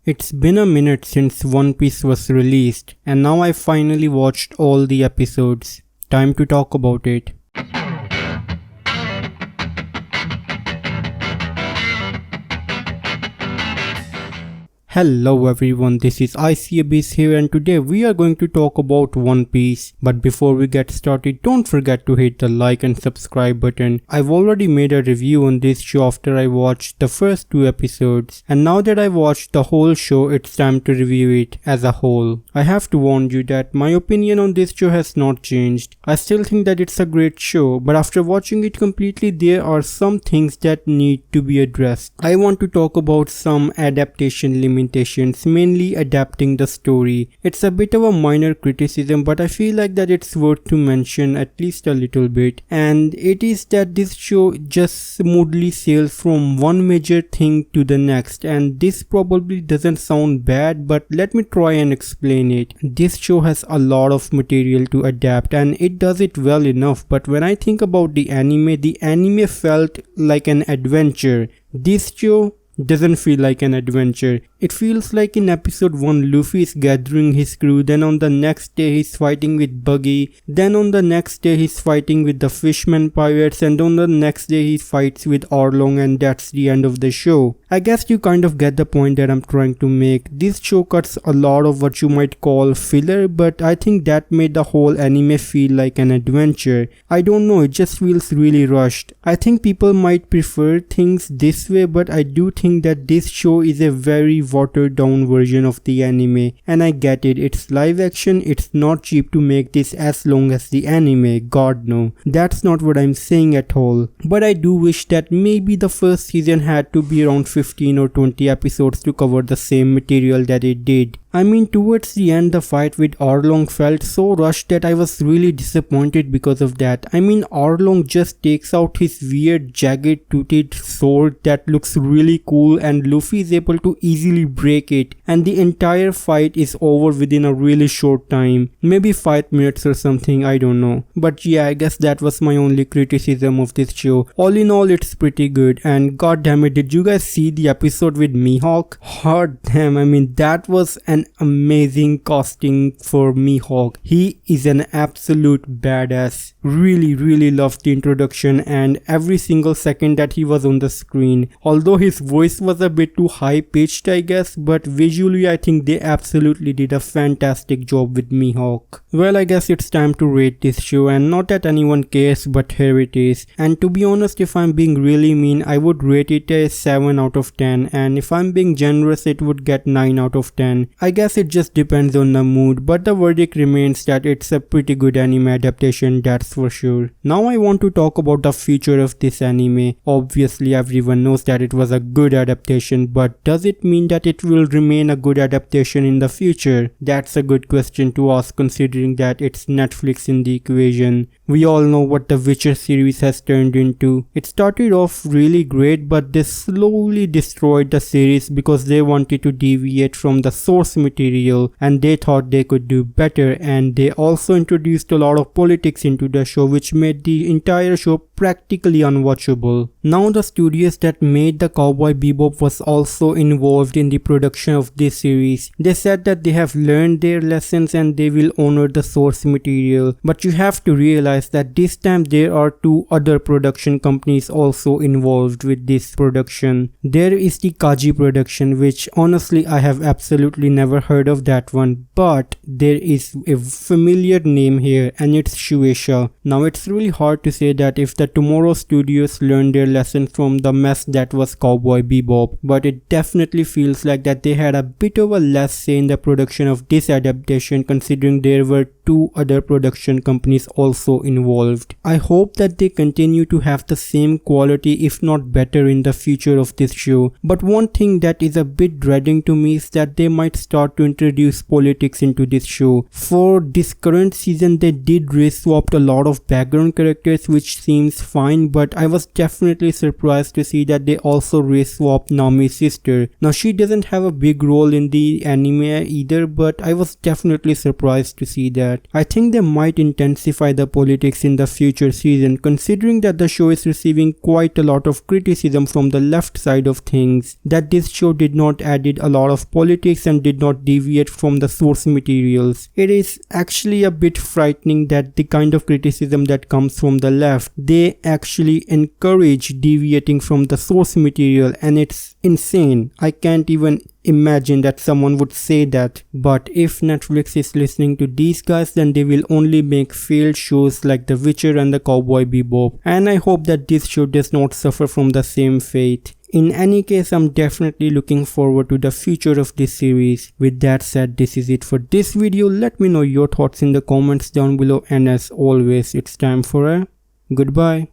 It's been a minute since One Piece was released, and now I finally watched all the episodes. Time to talk about it. Hello everyone, this is ICABase here and today we are going to talk about One Piece. But before we get started, don't forget to hit the like and subscribe button. I've already made a review on this show after I watched the first 2 episodes. And now that I watched the whole show, it's time to review it as a whole. I have to warn you that my opinion on this show has not changed. I still think that it's a great show, but after watching it completely, there are some things that need to be addressed. I want to talk about some adaptation limitations, mainly adapting the story. It's a bit of a minor criticism, but I feel like that it's worth to mention at least a little bit, and it is that this show just smoothly sails from one major thing to the next, and this probably doesn't sound bad, but let me try and explain it. This show has a lot of material to adapt and it does it well enough, but when I think about the anime felt like an adventure. This show doesn't feel like an adventure. It feels like in episode 1 Luffy is gathering his crew, then on the next day he's fighting with Buggy, then on the next day he's fighting with the Fishman Pirates, and on the next day he fights with Arlong, and that's the end of the show. I guess you kind of get the point that I'm trying to make. This show cuts a lot of what you might call filler, but I think that made the whole anime feel like an adventure. I don't know, it just feels really rushed. I think people might prefer things this way, but I do think that this show is a very watered down version of the anime, and I get it, it's live action, it's not cheap to make this as long as the anime, god no, that's not what I'm saying at all. But I do wish that maybe the first season had to be around 15 or 20 episodes to cover the same material that it did. I mean, towards the end the fight with Arlong felt so rushed that I was really disappointed because of that. I mean, Arlong just takes out his weird jagged toothed sword that looks really cool and Luffy is able to easily break it, and the entire fight is over within a really short time. Maybe 5 minutes or something, I don't know. But yeah, I guess that was my only criticism of this show. All in all, it's pretty good, and god damn it, did you guys see the episode with Mihawk? Hot damn, I mean, that was an amazing casting for Mihawk. He is an absolute badass. Really loved the introduction and every single second that he was on the screen. Although his voice was a bit too high pitched, I guess, but visually I think they absolutely did a fantastic job with Mihawk. Well, I guess it's time to rate this show, and not that anyone cares, but here it is. And to be honest, if I'm being really mean, I would rate it a 7 out of 10, and if I'm being generous, it would get 9 out of 10. I guess it just depends on the mood, but the verdict remains that it's a pretty good anime adaptation, that's for sure. Now I want to talk about the future of this anime. Obviously everyone knows that it was a good adaptation, but does it mean that it will remain a good adaptation in the future? That's a good question to ask considering that it's Netflix in the equation. We all know what the Witcher series has turned into. It started off really great, but they slowly destroyed the series because they wanted to deviate from the source material and they thought they could do better, and they also introduced a lot of politics into the show which made the entire show practically unwatchable. Now the studios that made the Cowboy Bebop was also involved in the production of this series. They said that they have learned their lessons and they will honor the source material, but you have to realize that this time there are 2 other production companies also involved with this production. There is the Kaji production, which honestly I have absolutely never heard of that one, but there is a familiar name here and it's Shueisha. Now it's really hard to say that if the Tomorrow Studios learned their lesson from the mess that was Cowboy Bebop, but it definitely feels like that they had a bit of a less say in the production of this adaptation considering there were 2 other production companies also involved. I hope that they continue to have the same quality if not better in the future of this show, but one thing that is a bit dreading to me is that they might start to introduce politics into this show. For this current season they did race swapped a lot of background characters, which seems fine, but I was definitely surprised to see that they also race swapped Nami's sister. Now she doesn't have a big role in the anime either, but I was definitely surprised to see that. that. I think they might intensify the politics in the future season, considering that the show is receiving quite a lot of criticism from the left side of things, that this show did not added a lot of politics and did not deviate from the source materials. It is actually a bit frightening that the kind of criticism that comes from the left, they actually encourage deviating from the source material, and it's insane. I can't even imagine that someone would say that. But if Netflix is listening to these guys, then they will only make failed shows like The Witcher and the Cowboy Bebop, and I hope that this show does not suffer from the same fate. In any case, I'm definitely looking forward to the future of this series. With that said, this is it for this video. Let me know your thoughts in the comments down below, and as always, it's time for a goodbye.